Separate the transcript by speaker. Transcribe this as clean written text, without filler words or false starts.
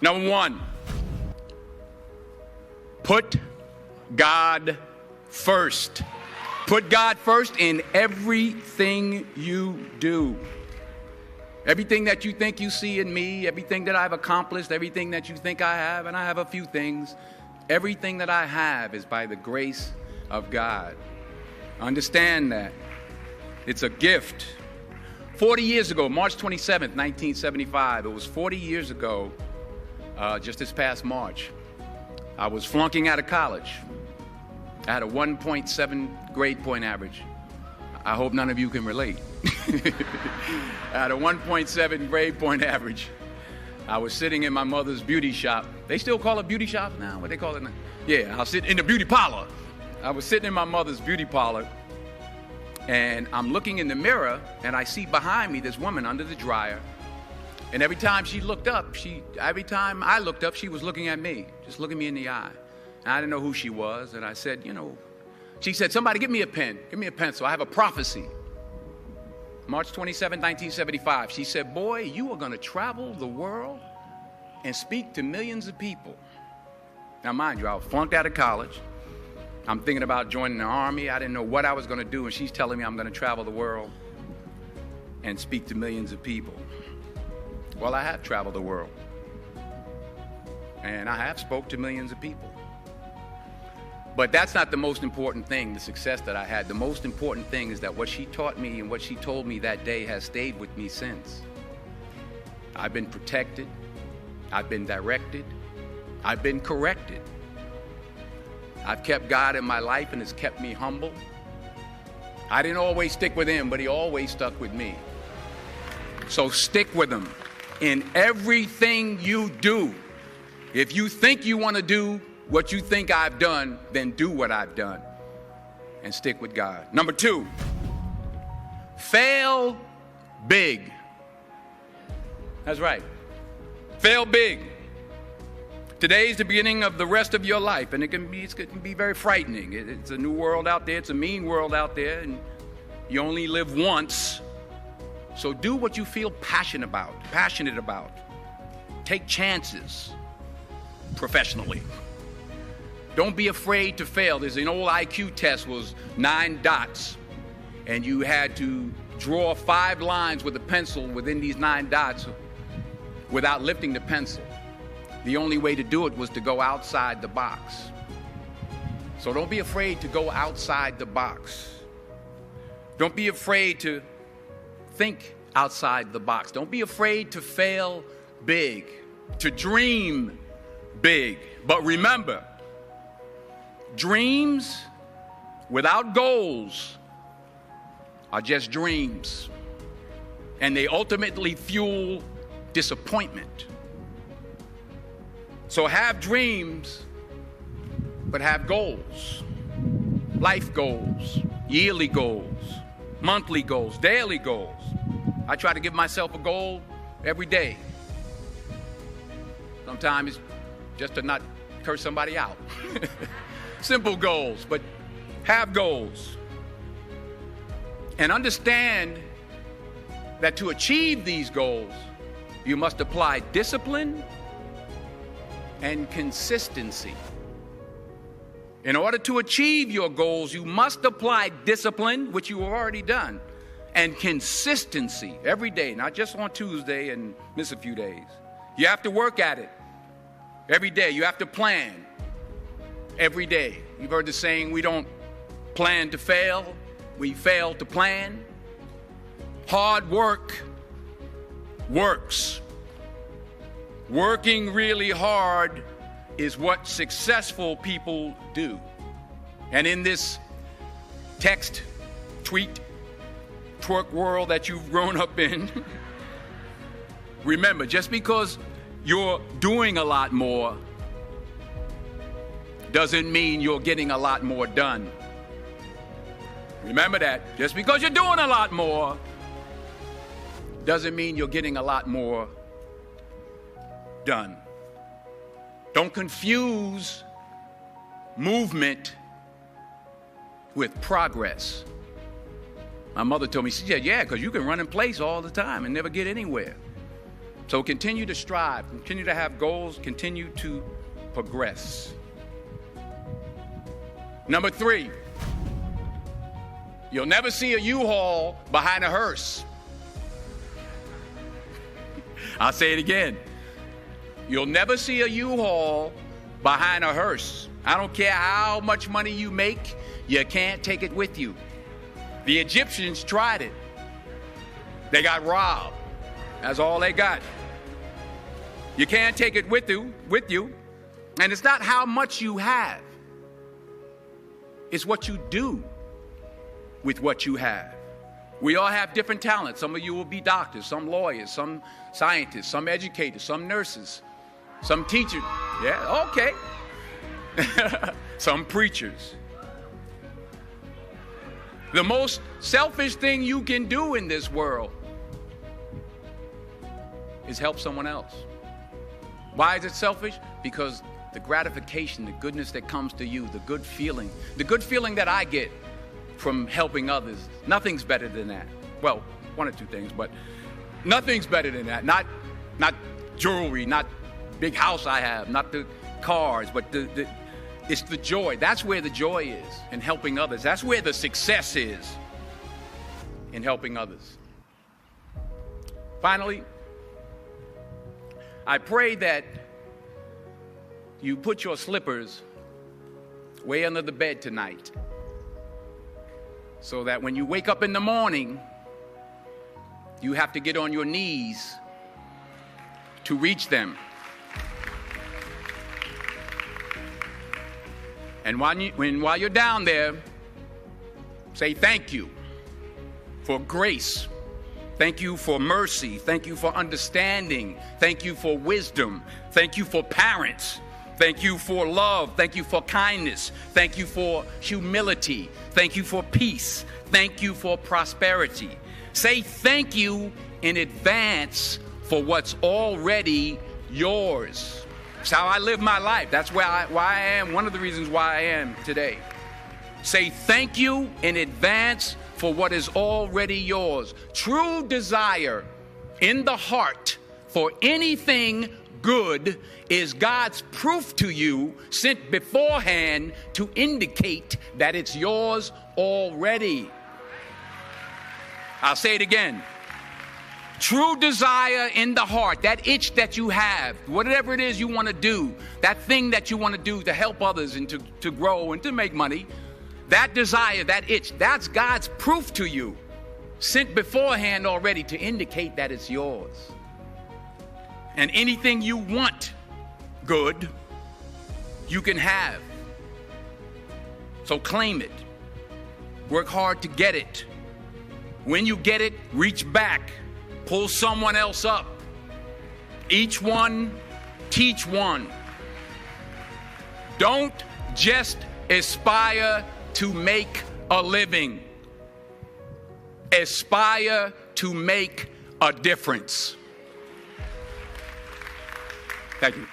Speaker 1: Number one, put God first. Put God first in everything you do. Everything that you think you see in me, everything that I've accomplished, everything that you think I have, and I have a few things, everything that I have is by the grace of God. Understand that. It's a gift. 40 years ago, March 27th, 1975, it was 40 years ago, just this past March, I was flunking out of college. I had a 1.7 grade point average. I hope none of you can relate. I had a 1.7 grade point average. I was sitting in my mother's beauty shop. They still call it beauty shop now? What they call it now? Yeah, I'll sit in the beauty parlor. I was sitting in my mother's beauty parlor, and I'm looking in the mirror, and I see behind me this woman under the dryer. And every time she looked up, every time I looked up, she was looking at me, just looking me in the eye. And I didn't know who she was, and I said, she said, somebody give me a pen, give me a pencil. I have a prophecy. March 27, 1975. She said, boy, you are going to travel the world and speak to millions of people. Now, mind you, I was flunked out of college. I'm thinking about joining the Army. I didn't know what I was going to do, and she's telling me I'm going to travel the world and speak to millions of people. Well, I have traveled the world, and I have spoke to millions of people. But that's not the most important thing, the success that I had. The most important thing is that what she taught me and what she told me that day has stayed with me since. I've been protected. I've been directed. I've been corrected. I've kept God in my life, and it's kept me humble. I didn't always stick with him, but he always stuck with me. So stick with him in everything you do. If you think you want to do what you think I've done, then do what I've done and stick with God. Number two, fail big. That's right. Fail big. Today's the beginning of the rest of your life, and it can be very frightening. It's a new world out there. It's a mean world out there, and you only live once. So do what you feel passionate about. Take chances professionally. Don't be afraid to fail. There's an old IQ test, was 9 dots, and you had to draw 5 lines with a pencil within these 9 dots without lifting the pencil. The only way to do it was to go outside the box. So don't be afraid to go outside the box. Don't be afraid to think outside the box. Don't be afraid to fail big, to dream big. But remember, dreams without goals are just dreams, and they ultimately fuel disappointment. So have dreams, but have goals. Life goals, yearly goals, monthly goals, daily goals. I try to give myself a goal every day. Sometimes it's just to not curse somebody out. Simple goals, but have goals. And understand that to achieve these goals, you must apply discipline and consistency. In order to achieve your goals, you must apply discipline, which you have already done, and consistency every day, not just on Tuesday and miss a few days. You have to work at it every day. You have to plan every day. You've heard the saying, we don't plan to fail, we fail to plan. Hard work works. Working really hard is what successful people do. And in this text, tweet, twerk world that you've grown up in, remember, just because you're doing a lot more doesn't mean you're getting a lot more done. Remember that. Just because you're doing a lot more doesn't mean you're getting a lot more done. Don't confuse movement with progress. My mother told me, she said, yeah, because you can run in place all the time and never get anywhere. So continue to strive, continue to have goals, continue to progress. Number 3, you'll never see a U-Haul behind a hearse. I'll say it again. You'll never see a U-Haul behind a hearse. I don't care how much money you make, you can't take it with you. The Egyptians tried it. They got robbed. That's all they got. You can't take it with you. And it's not how much you have. It's what you do with what you have. We all have different talents. Some of you will be doctors, some lawyers, some scientists, some educators, some nurses, some teachers. Yeah, okay. Some preachers. The most selfish thing you can do in this world is help someone else. Why is it selfish? Because the gratification, the goodness that comes to you, the good feeling that I get from helping others, nothing's better than that. Well, one or two things, but nothing's better than that. Not jewelry, not big house I have, not the cars, but it's the joy. That's where the joy is, in helping others. That's where the success is, in helping others. Finally, I pray that you put your slippers way under the bed tonight, so that when you wake up in the morning, you have to get on your knees to reach them. And while you're down there, say thank you for grace. Thank you for mercy. Thank you for understanding. Thank you for wisdom. Thank you for parents. Thank you for love. Thank you for kindness. Thank you for humility. Thank you for peace. Thank you for prosperity. Say thank you in advance for what's already yours. It's how I live my life. That's why I am, one of the reasons why I am today. Say thank you in advance for what is already yours. True desire in the heart for anything good is God's proof to you, sent beforehand to indicate that it's yours already. I'll say it again. True desire in the heart, that itch that you have, whatever it is you want to do, that thing that you want to do to help others and to grow and to make money, that desire, that itch, that's God's proof to you, sent beforehand already to indicate that it's yours. And anything you want good, you can have. So claim it. Work hard to get it. When you get it, reach back. Pull someone else up. Each one, teach one. Don't just aspire to make a living. Aspire to make a difference. Thank you.